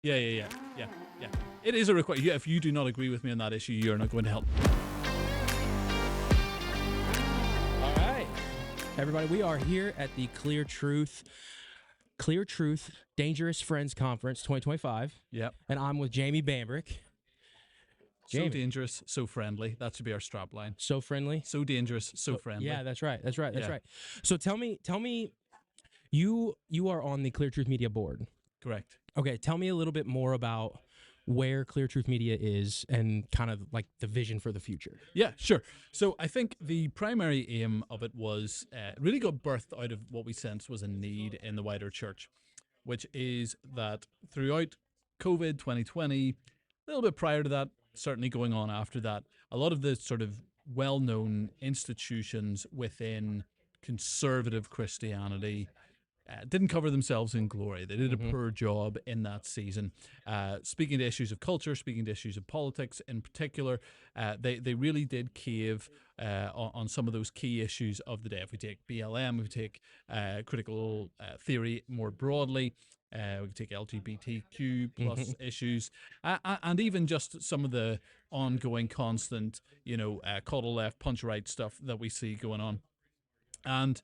Yeah. It is a requirement. Yeah, if you do not agree with me on that issue, you're not going to help. All right, everybody, we are here at the Clear Truth Dangerous Friends Conference 2025. Yep. And I'm with Jamie Bambrick. So dangerous, so friendly. That should be our strap line. So friendly. So dangerous, so friendly. Yeah, that's right. That's right. Yeah. So tell me, you are on the Clear Truth Media board. Correct. Okay, tell me a little bit more about where Clear Truth Media is and kind of like the vision for the future. Yeah, sure. So I think the primary aim of it was really got birthed out of what we sensed was a need in the wider church, which is that throughout COVID 2020, a little bit prior to that, certainly going on after that, a lot of the sort of well-known institutions within conservative Christianity didn't cover themselves in glory. They did a poor job in that season. Speaking to issues of culture, speaking to issues of politics in particular, they really did cave on some of those key issues of the day. If we take BLM, if we take critical theory more broadly, we can take LGBTQ plus issues, and even just some of the ongoing constant, coddle left, punch right stuff that we see going on. And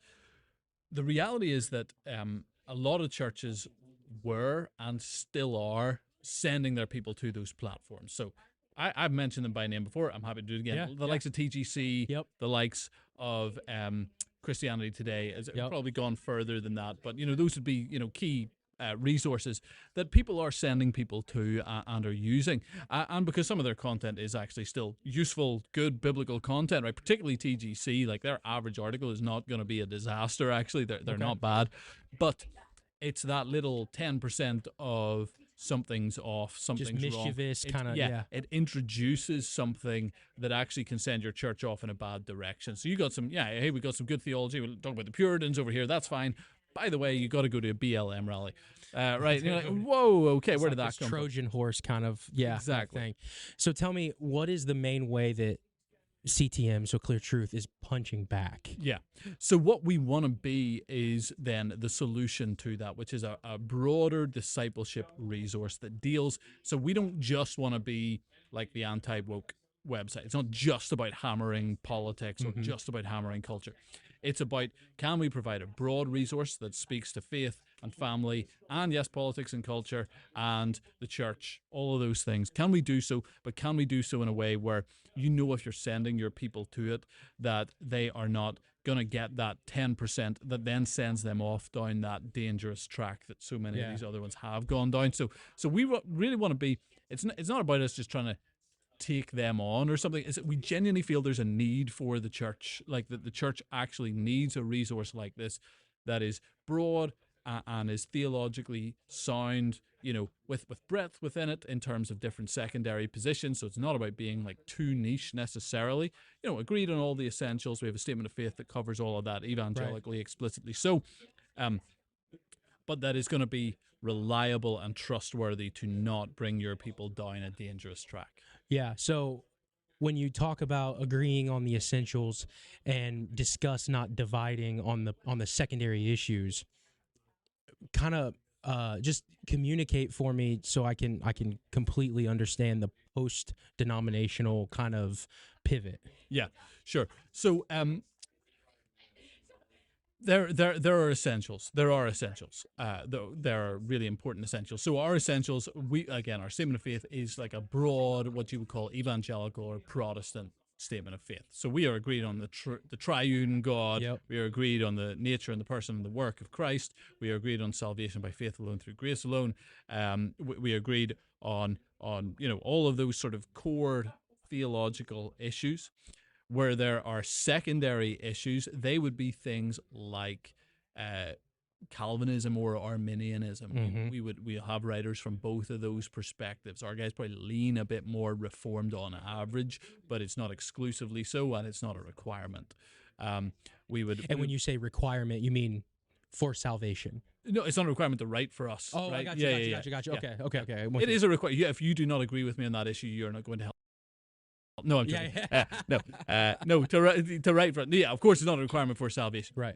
the reality is that a lot of churches were and still are sending their people to those platforms. So I've mentioned them by name before. I'm happy to do it again. The likes of TGC, the likes of Christianity Today has probably gone further than that. But, those would be, key resources that people are sending people to and are using, and because some of their content is actually still useful, good biblical content, right? Particularly TGC, like their average article is not going to be a disaster. Actually, they're not bad, but it's that little 10% of something's off, something's just mischievous kind of. It introduces something that actually can send your church off in a bad direction. So you got some, hey, we got some good theology. We'll talk about the Puritans over here. That's fine. By the way, you got to go to a BLM rally, right? You're like, whoa, okay, where did that come Trojan horse kind of, exactly. Thing. So tell me, what is the main way that CTM, so Clear Truth, is punching back? Yeah. So what we want to be is then the solution to that, which is a broader discipleship resource that deals. So we don't just want to be like the anti-woke website. It's not just about hammering politics or just about hammering culture. It's about, can we provide a broad resource that speaks to faith and family and, yes, politics and culture and the church, all of those things. Can we do so? But can we do so in a way where if you're sending your people to it, that they are not going to get that 10% that then sends them off down that dangerous track that so many of these other ones have gone down. So we really want to be, it's not about us just trying to take them on or something. Is that we genuinely feel there's a need for the church, like that the church actually needs a resource like this that is broad and is theologically sound, with breadth within it in terms of different secondary positions. So it's not about being like too niche necessarily. Agreed on all the essentials. We have a statement of faith that covers all of that evangelically, explicitly. So, but that is going to be reliable and trustworthy to not bring your people down a dangerous track. Yeah, so when you talk about agreeing on the essentials and discuss not dividing on the secondary issues, kind of just communicate for me so I can completely understand the post-denominational kind of pivot. Yeah, sure. So there are essentials. There are essentials. There are really important essentials. So our essentials, our statement of faith is like a broad, what you would call evangelical or Protestant statement of faith. So we are agreed on the triune God. Yep. We are agreed on the nature and the person and the work of Christ. We are agreed on salvation by faith alone through grace alone. We agreed on all of those sort of core theological issues. Where there are secondary issues, they would be things like Calvinism or Arminianism. We'll have writers from both of those perspectives. Our guys probably lean a bit more Reformed on average, but it's not exclusively so, and it's not a requirement. And when you say requirement, you mean for salvation? No, it's not a requirement to write for us. Oh, right? I got you. Okay. It is a requirement. If you do not agree with me on that issue, you're not going to help. No, I'm joking. No, to write for. Yeah, of course, it's not a requirement for salvation. Right.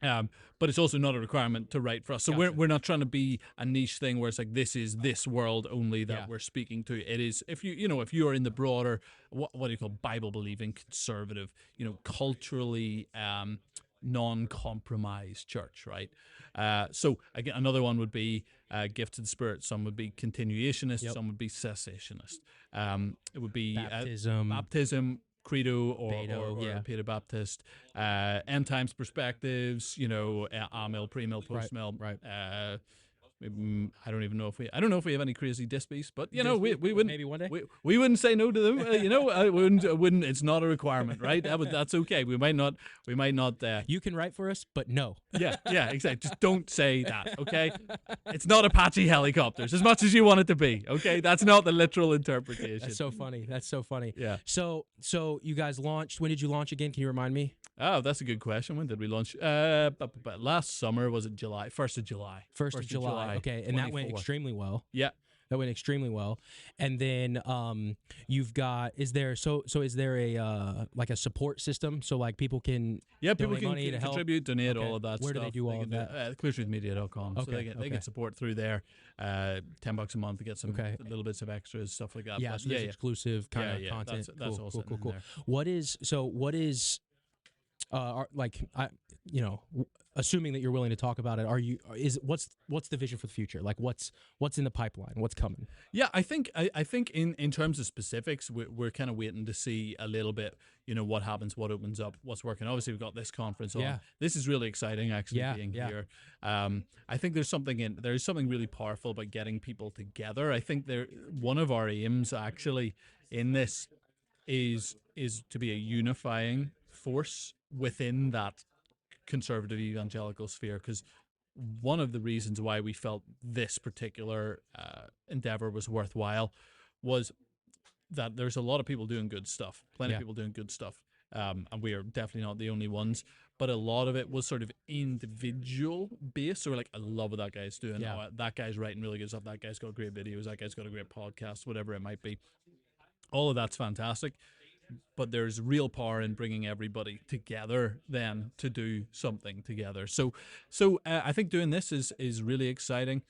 But it's also not a requirement to write for us. So Gotcha. we're not trying to be a niche thing where it's like this is this world only that Yeah. we're speaking to. It is if if you are in the broader what do you call Bible believing conservative, culturally non-compromised church, right? So again, another one would be gifts of the Spirit. Some would be continuationist. Yep. Some would be cessationist. It would be Baptism. credo or Beto, yeah. Peter Baptist, end times perspectives, amill, premill, postmill. Right. I don't know if we have any crazy dispies, but we wouldn't maybe one day. we wouldn't say no to them. I wouldn't. It's not a requirement, right? That's okay. We might not. You can write for us, but no. Yeah, exactly. Just don't say that, okay? It's not Apache helicopters as much as you want it to be, okay? That's not the literal interpretation. That's so funny. Yeah. So you guys launched. When did you launch again? Can you remind me? Oh, that's a good question. When did we launch? Last summer, was it July? 1st of July. 1st of July. Okay, and that went 24. extremely well. Yeah. That went extremely well. And then you've got is there a like a support system so like people can people donate can money to help? contribute, donate, Okay. all of that Where stuff. do they do all of that? cleartruthmedia.com. So Okay, they get support through there. $10 a month to get some Okay. little bits of extras, stuff like that. Yeah, But so there's exclusive kind of content. That's cool, all cool, sitting cool, in cool. there. What is assuming that you're willing to talk about it, what's the vision for the future? Like what's in the pipeline? What's coming? Yeah, I think in terms of specifics, we're kind of waiting to see a little bit, what happens, what opens up, what's working. Obviously, we've got this conference on. Yeah. This is really exciting, actually, being here. I think there's something really powerful about getting people together. I think one of our aims actually in this is to be a unifying force within that conservative evangelical sphere, because one of the reasons why we felt this particular endeavor was worthwhile was that there's a lot of people doing good stuff, plenty of people doing good stuff, and we are definitely not the only ones, but a lot of it was sort of individual based. So we're like, I love what that guy's doing. Yeah. Oh, that guy's writing really good stuff. That guy's got great videos. That guy's got a great podcast, whatever it might be. All of that's fantastic. But there's real power in bringing everybody together then to do something together. So I think doing this is really exciting.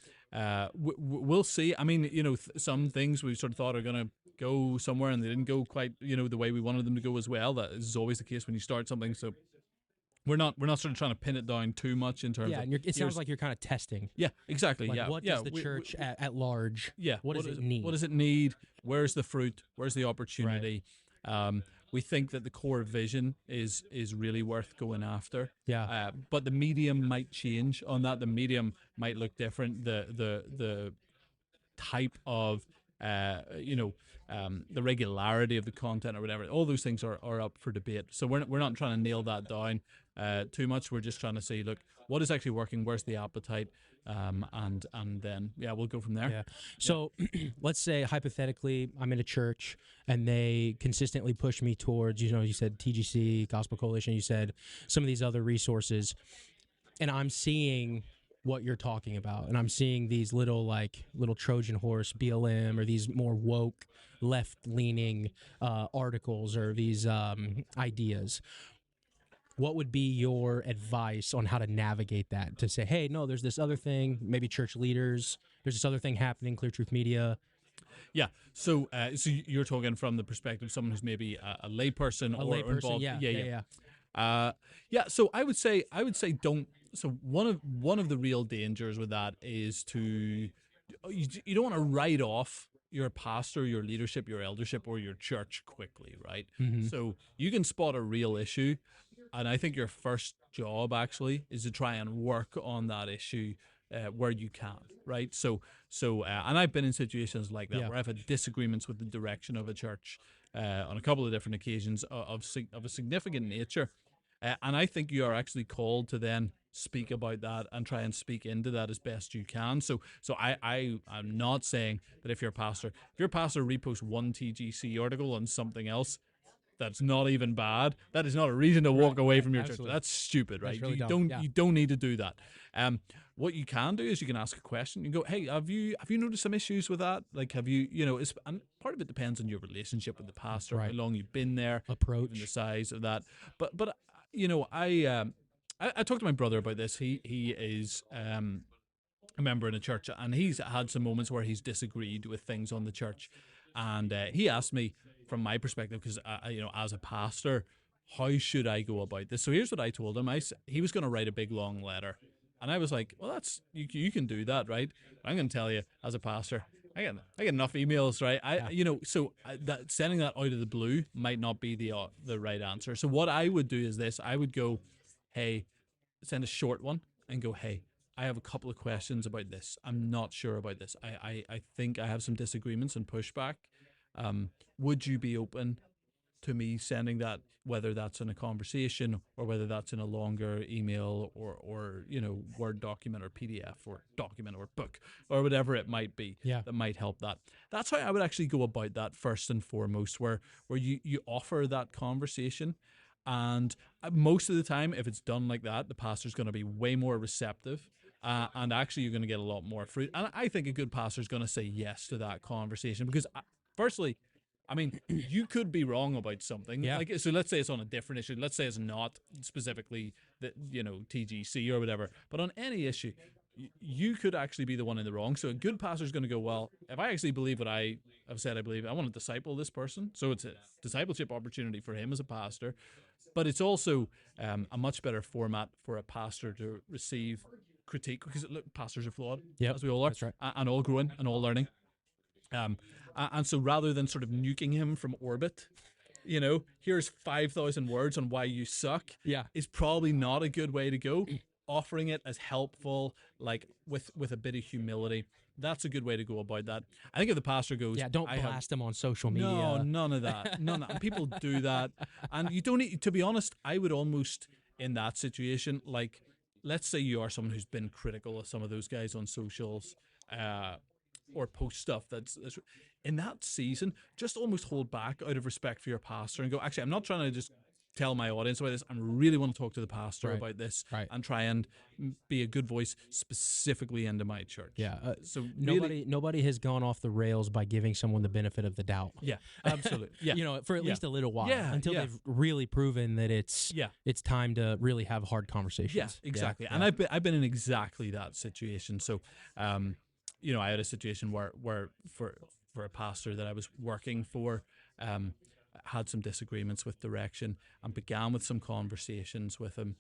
We'll see. I mean, some things we sort of thought are going to go somewhere and they didn't go quite, the way we wanted them to go as well. That is always the case when you start something. So we're not sort of trying to pin it down too much in terms of... and it sounds like you're kind of testing. Yeah, exactly. Like what does the church at large, what does it need? What does it need? Where's the fruit? Where's the opportunity? Right. We think that the core vision is really worth going after. Yeah. But the medium might change on that. The medium might look different. The type of the regularity of the content or whatever. All those things are up for debate. So we're not trying to nail that down too much. We're just trying to see, look, what is actually working? Where's the appetite? And then we'll go from there. Yeah. So let's say hypothetically I'm in a church and they consistently push me towards, you said TGC, Gospel Coalition, you said some of these other resources, and I'm seeing what you're talking about, and I'm seeing these little Trojan horse BLM or these more woke left-leaning articles or these ideas. What would be your advice on how to navigate that? To say, hey, no, there's this other thing, maybe church leaders, there's this other thing happening, Clear Truth Media. Yeah. So you're talking from the perspective of someone who's maybe a layperson or involved. So I would say don't. So one of the real dangers with that is you don't want to write off your pastor, your leadership, your eldership, or your church quickly, right? Mm-hmm. So you can spot a real issue, and I think your first job actually is to try and work on that issue where you can, right? So and I've been in situations like that where I've had disagreements with the direction of a church on a couple of different occasions of a significant nature, and I think you are actually called to then speak about that and try and speak into that as best you can. So I'm not saying that if your pastor reposts one TGC article on something else that's not even bad, that is not a reason to walk away from your church. That's stupid, right? Really you don't need to do that. What you can do is you can ask a question. You go, hey, have you noticed some issues with that? Like, have you, and part of it depends on your relationship with the pastor, how long you've been there, approach, even the size of that. But I talked to my brother about this. He is a member in a church, and he's had some moments where he's disagreed with things on the church, and he asked me from my perspective, because as a pastor, how should I go about this? So here's what I told him. He was going to write a big long letter, and I was like, well, that's you can do that, right? I'm going to tell you, as a pastor, I get enough emails, right? That sending that out of the blue might not be the right answer. So what I would do is this: I would go, hey, send a short one and go, hey, I have a couple of questions about this. I'm not sure about this. I think I have some disagreements and pushback. Would you be open to me sending that, whether that's in a conversation or whether that's in a longer email or Word document or PDF or document or book or whatever it might be, Yeah. that might help that. That's how I would actually go about that first and foremost, where you offer that conversation. And most of the time, if it's done like that, the pastor's going to be way more receptive. And actually, you're going to get a lot more fruit. And I think a good pastor is going to say yes to that conversation because, firstly, I mean, you could be wrong about something. Yeah. Like, so let's say it's on a different issue. Let's say it's not specifically the TGC or whatever, but on any issue, you could actually be the one in the wrong. So a good pastor is going to go, well, if I actually believe what I have said, I believe, I want to disciple this person. So it's a discipleship opportunity for him as a pastor, but it's also a much better format for a pastor to receive critique, because look, pastors are flawed, as we all are, that's right. and all growing and all learning. And so rather than sort of nuking him from orbit, here's 5,000 words on why you suck, Yeah. is probably not a good way to go. Offering it as helpful, like with a bit of humility, that's a good way to go about that. I think if the pastor goes, Yeah, don't blast them on social media. No, none of that. None of that. And people do that. And you don't need, to be honest, I would almost, in that situation, like, let's say you are someone who's been critical of some of those guys on socials, or post stuff that's in that season, just almost hold back out of respect for your pastor and go, actually, I'm not trying to just tell my audience about this. I really want to talk to the pastor about this, and try and be a good voice specifically into my church. Yeah. So nobody has gone off the rails by giving someone the benefit of the doubt. Yeah, absolutely. Yeah. For at least a little while, until yeah. they've really proven that it's time to really have hard conversations. Yes, exactly. And I've been in exactly that situation. So, I had a situation where for a pastor that I was working for, had some disagreements with direction, and began with some conversations with him,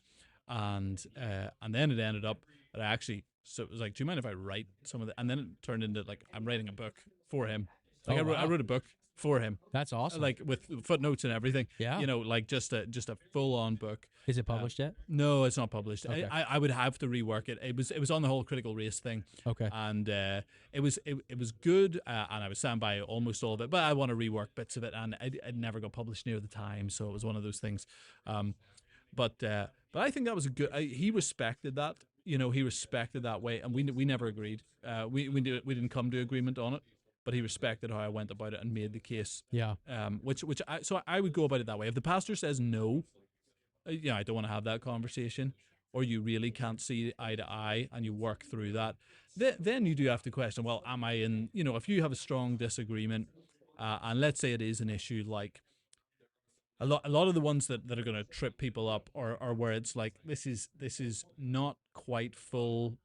and then it ended up that so it was like, do you mind if I write some of the, and then it turned into like, I'm writing a book for him. Like, I wrote a book for him. That's awesome. Like with footnotes and everything. Yeah. Like just a full on book. Is it published yet? No, it's not published. Okay. I would have to rework it. It was on the whole critical race thing. Okay. And it was good, and I was stand by almost all of it, but I want to rework bits of it, and it never got published near the time, so it was one of those things. But I think that was a good. He respected that. He respected that way, and we never agreed. We didn't come to agreement on it. But he respected how I went about it and made the case. Yeah. So I would go about it that way. If the pastor says no, I don't want to have that conversation, or you really can't see eye to eye and you work through that, then you do have to question, well, am I in, if you have a strong disagreement, and let's say it is an issue like a lot of the ones that are going to trip people up are where it's like, this is not quite full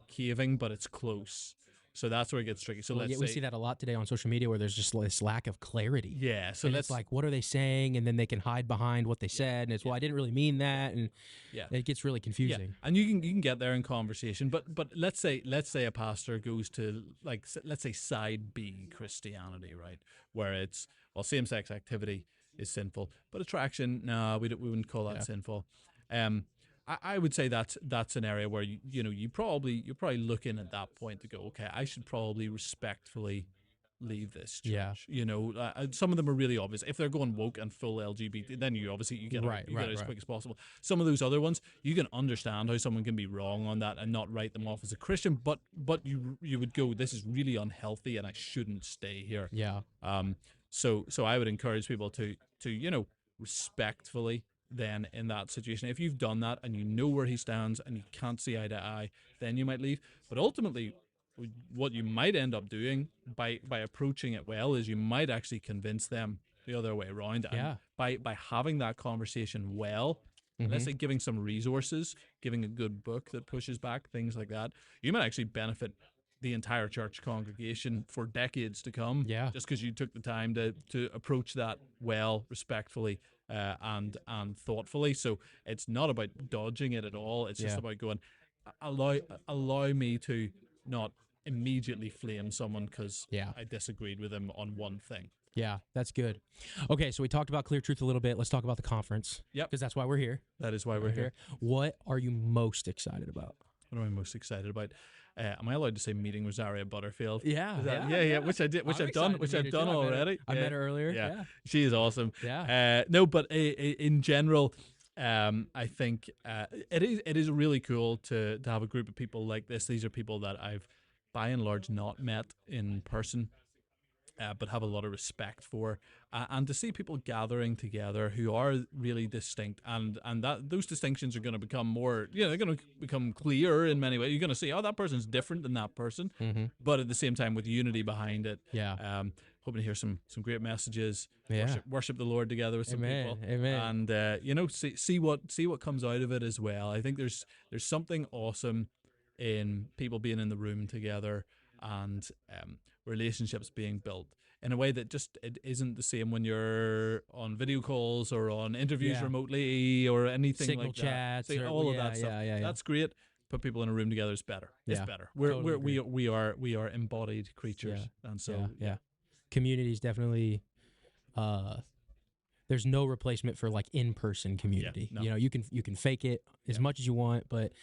caving, but it's close. So that's where it gets tricky. So let's say we see that a lot today on social media, where there's just this lack of clarity. Yeah. So it's like, what are they saying? And then they can hide behind what they said, and it's, well, I didn't really mean that, and it gets really confusing. Yeah. And you can get there in conversation, but let's say a pastor goes to, like, let's say side B Christianity, right, where it's, well, same-sex activity is sinful, but attraction, no, we wouldn't call that sinful. I would say that's an area where you're probably looking at that point to go, okay, I should probably respectfully leave this church. Yeah. Some of them are really obvious. If they're going woke and full LGBT, then you get out as quick as possible. Some of those other ones, you can understand how someone can be wrong on that and not write them off as a Christian, but you would go, this is really unhealthy and I shouldn't stay here. Yeah. So I would encourage people to respectfully, then in that situation, if you've done that and you know where he stands and you can't see eye to eye, then you might leave. But ultimately, what you might end up doing by approaching it well is you might actually convince them the other way around. And by having that conversation well, let's say giving some resources, giving a good book that pushes back things like that, you might actually benefit the entire church congregation for decades to come. Yeah. Just because you took the time to approach that well, respectfully, and thoughtfully. So it's not about dodging it at all. It's just Yeah. about going, allow allow me to not immediately flame someone because Yeah. I disagreed with him on one thing. Yeah, that's good. Okay, so we talked about Clear Truth a little bit. Let's talk about the conference. Yep. Because that's why we're here. That is why we're here. What are you most excited about? What am I most excited about? Am I allowed to say meeting Rosaria Butterfield? Yeah, Yeah, which I did, which I've done already. I met her earlier. Yeah. She is awesome. Yeah. No, but in general, I think it is really cool to have a group of people like this. These are people that I've by and large not met in person, but have a lot of respect for, and to see people gathering together who are really distinct, and that those distinctions are going to become more, they're going to become clearer in many ways. You're going to see, oh, that person's different than that person, but at the same time with unity behind it. Yeah. Hoping to hear some great messages. Yeah. Worship the Lord together with some people. Amen. And see what comes out of it as well. I think there's something awesome in people being in the room together, and relationships being built in a way that just it isn't the same when you're on video calls or on interviews remotely or anything Signal like chats that. All of that stuff. Yeah. That's great. Put people in a room together is better. It's better. We are embodied creatures, and so yeah. Community is definitely. There's no replacement for like in-person community. Yeah, no. You can fake it as much as you want, but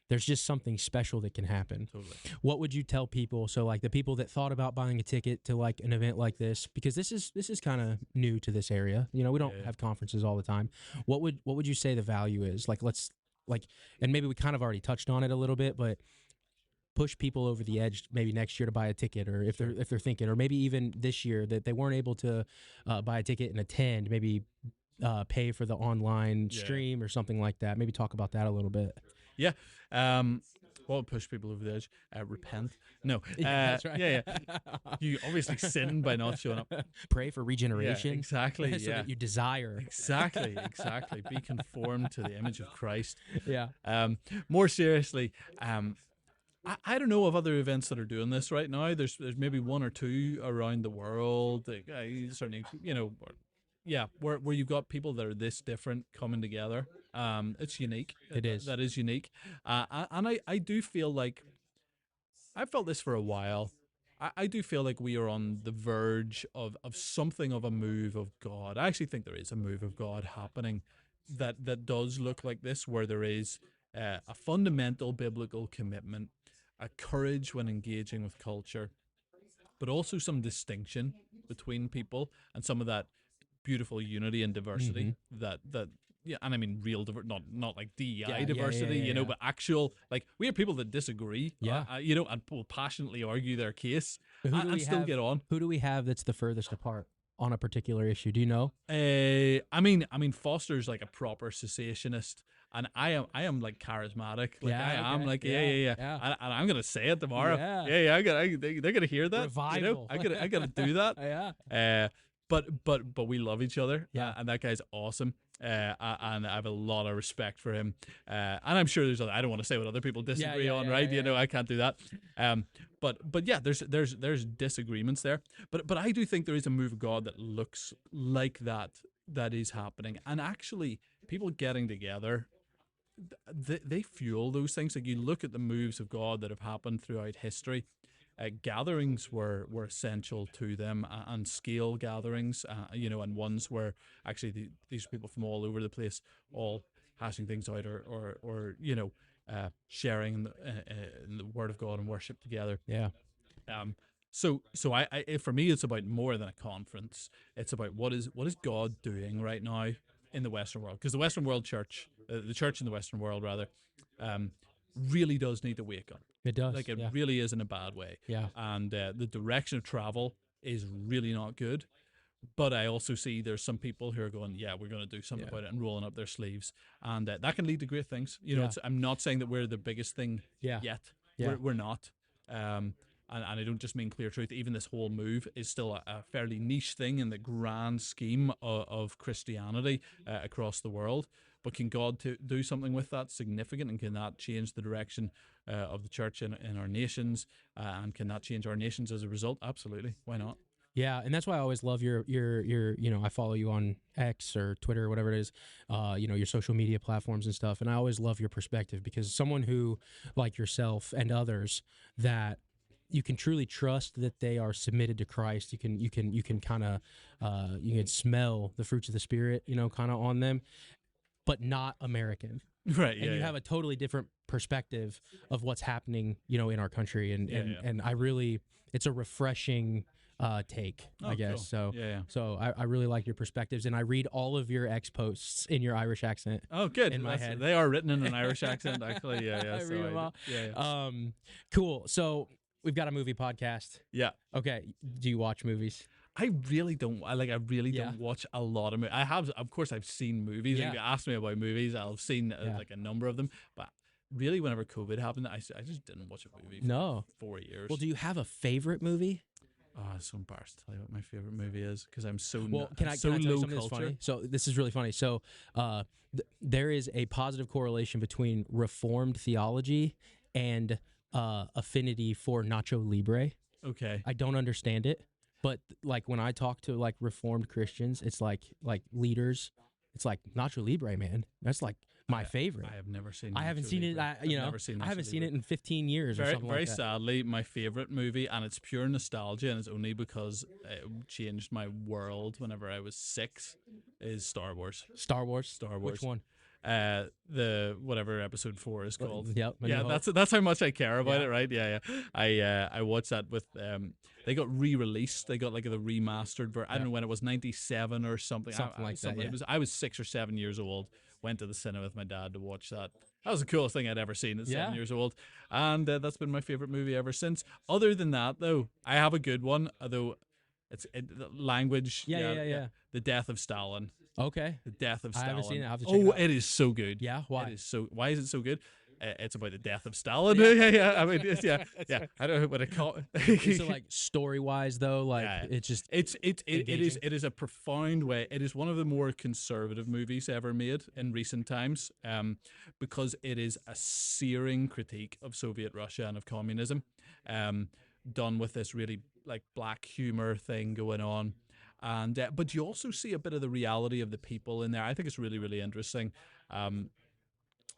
there's just something special that can happen. Totally. What would you tell people? So like the people that thought about buying a ticket to like an event like this, because this is kind of new to this area. We don't have conferences all the time. What would you say the value is? And maybe we kind of already touched on it a little bit, but push people over the edge maybe next year to buy a ticket, or if they're thinking, or maybe even this year that they weren't able to buy a ticket and attend, maybe pay for the online stream or something like that. Maybe talk about that a little bit. Yeah. What would push people over the edge? Repent. No. That's right. Yeah. You obviously sinned by not showing up. Pray for regeneration. Yeah, exactly. So that you desire. Exactly. Be conformed to the image of Christ. Yeah. More seriously, I don't know of other events that are doing this right now. There's maybe one or two around the world. Certainly, where you've got people that are this different coming together. It's unique. It is. That is unique. And I do feel like I've felt this for a while. I do feel like we are on the verge of something of a move of God. I actually think there is a move of God happening that does look like this, where there is a fundamental biblical commitment, a courage when engaging with culture, but also some distinction between people and some of that beautiful unity and diversity that and I mean real not like DEI diversity, but actual, like, we have people that disagree, and will passionately argue their case and still get on. Who do we have that's the furthest apart on a particular issue? Do you know? I mean Foster's like a proper cessationist, and I am like charismatic. Like and I'm gonna say it tomorrow. They're gonna hear that. Revival. I gotta do that. But we love each other. And that guy's awesome. And I have a lot of respect for him. And I'm sure there's I don't want to say what other people disagree on, right? I can't do that. But yeah, there's disagreements there. But I do think there is a move of God that looks like that is happening. And actually, people getting together, they fuel those things. Like, you look at the moves of God that have happened throughout history. Gatherings were essential to them, and scale gatherings, and ones where actually these people from all over the place all hashing things out, or sharing in the Word of God and worship together. Yeah. So I for me, it's about more than a conference. It's about what is God doing right now in the Western world, because the Western world church, the church in the Western world rather, really does need to wake up. It does. Like, it really is in a bad way. Yeah. And the direction of travel is really not good. But I also see there's some people who are going, we're going to do something about it, and rolling up their sleeves. And that can lead to great things. I'm not saying that we're the biggest thing yet. Yeah. We're not. And I don't just mean Clear Truth. Even this whole move is still a fairly niche thing in the grand scheme of Christianity across the world. But can God do something with that significant, and can that change the direction of the church in our nations, and can that change our nations as a result? Absolutely. Why not? Yeah, and that's why I always love your I follow you on X or Twitter or whatever it is, your social media platforms and stuff, and I always love your perspective, because someone who, like yourself and others, that you can truly trust that they are submitted to Christ. You can kind of you can smell the fruits of the Spirit, kind of on them, but not American. Right. And you have a totally different perspective of what's happening, in our country, and I really, it's a refreshing take, I guess. Cool. So I really like your perspectives, and I read all of your X posts in your Irish accent. Oh, good. In my head, they are written in an Irish accent, actually. Yeah. I read them all. Yeah. Cool. So we've got a movie podcast. Yeah. Okay. Do you watch movies? I really don't. I really don't watch a lot of movies. I have, of course, I've seen movies. Yeah. If you ask me about movies, I've seen like a number of them. But really, whenever COVID happened, I just didn't watch a movie for 4 years. Well, do you have a favorite movie? Oh, I'm so embarrassed to tell you what my favorite movie is, because I'm so can I tell you something that's funny? So this is really funny. So there is a positive correlation between Reformed theology and affinity for Nacho Libre. Okay. I don't understand it, but like when I talk to like Reformed Christians, it's like leaders, it's like Nacho Libre, man. That's like my favorite. I have never seen. I haven't seen it. I haven't seen it in 15 years or something like that. Very sadly, my favorite movie, and it's pure nostalgia, and it's only because it changed my world whenever I was 6, is Star Wars. Star Wars. Star Wars. Which one? The whatever episode 4 is called. Yep. Yeah, that's how much I care about it, right? Yeah. I watched that with they got re-released. They got like the remastered version. I don't know when it was, 97 or something. Something like that. Yeah. I was 6 or 7 years old. Went to the cinema with my dad to watch that. That was the coolest thing I'd ever seen at 7 years old, and that's been my favorite movie ever since. Other than that, though, I have a good one. Although language. Yeah. The Death of Stalin. Okay. The Death of Stalin. I haven't seen it. I have to check it out. It is so good. Yeah. Why? Why is it so good? It's about the death of Stalin. Yeah. I mean, yeah. I don't know what to call it. Is it like story wise though? Like it is a profound way. It is one of the more conservative movies ever made in recent times, because it is a searing critique of Soviet Russia and of communism, done with this really like black humor thing going on. And but you also see a bit of the reality of the people in there. I think it's really, really interesting,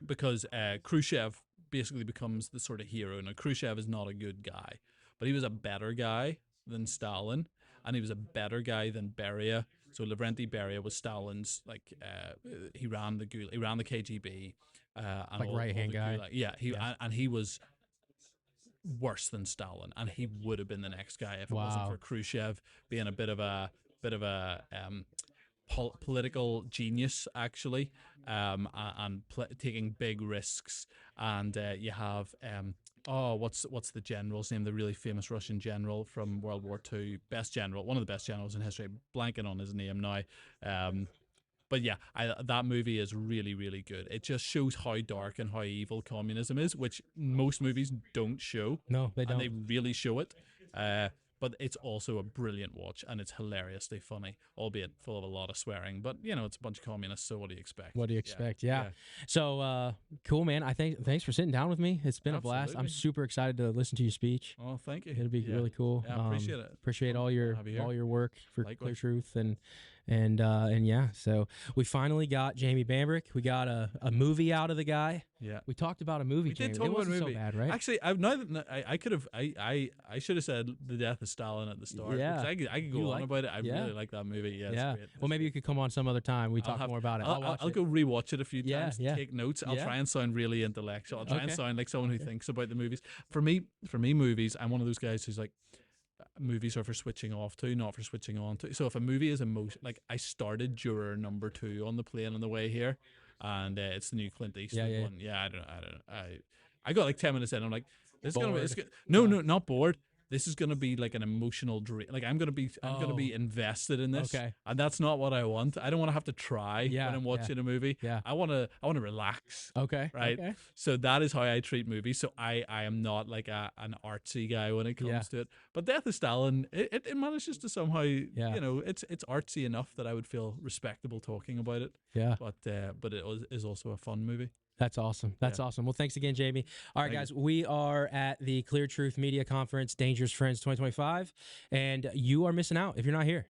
because Khrushchev basically becomes the sort of hero. Now, Khrushchev is not a good guy, but he was a better guy than Stalin, and he was a better guy than Beria. So Lavrenti Beria was Stalin's he ran the KGB, and like right-hand guy. And he was worse than Stalin, and he would have been the next guy if it wasn't for Khrushchev being a bit of a political genius, actually, and taking big risks. And you have what's the general's name? The really famous Russian general from World War II, one of the best generals in history. Blanking on his name now. But yeah, that movie is really, really good. It just shows how dark and how evil communism is, which most movies don't show. No, they don't. And they really show it. But it's also a brilliant watch, and it's hilariously funny, albeit full of a lot of swearing. But, it's a bunch of communists, so what do you expect? What do you expect? Yeah. So, cool, man. Thanks for sitting down with me. It's been a blast. I'm super excited to listen to your speech. Oh, thank you. It'll be really cool. Yeah, I appreciate it. Appreciate all your work for Likewise. Clear Truth and yeah, so we finally got Jamie Bambrick. We got a movie out of the guy. Yeah, we talked about a movie. We did Jamie. talk it about wasn't a movie. So bad, right? Actually, I should have said The Death of Stalin at the start. Yeah, I could go on about it. I really like that movie. Yeah, yeah. It's great. Well, maybe you could come on some other time. We talk more about it. I'll go rewatch it a few times. Yeah. Take notes. I'll try and sound really intellectual. I'll try and sound like someone who thinks about the movies. For me, movies. I'm one of those guys who's like, movies are for switching off to, not for switching on to. So if a movie is emotion, like I started Juror #2 on the plane on the way here, and it's the new Clint Eastwood one. Yeah, I don't know. I got like 10 minutes in. I'm like, this is gonna be. No, not bored. this is going to be like an emotional drain. Like I'm going to be invested in this. Okay. And that's not what I want. I don't want to have to try Yeah, when I'm watching a movie. Yeah. I want to relax. Okay. Right. Okay. So that is how I treat movies. So I am not like an artsy guy when it comes to it. But Death of Stalin, it manages to somehow, it's artsy enough that I would feel respectable talking about it. Yeah. But it is also a fun movie. That's awesome. That's awesome. Well, thanks again, Jamie. All right, guys, we are at the Clear Truth Media Conference, Dangerous Friends 2025, and you are missing out if you're not here.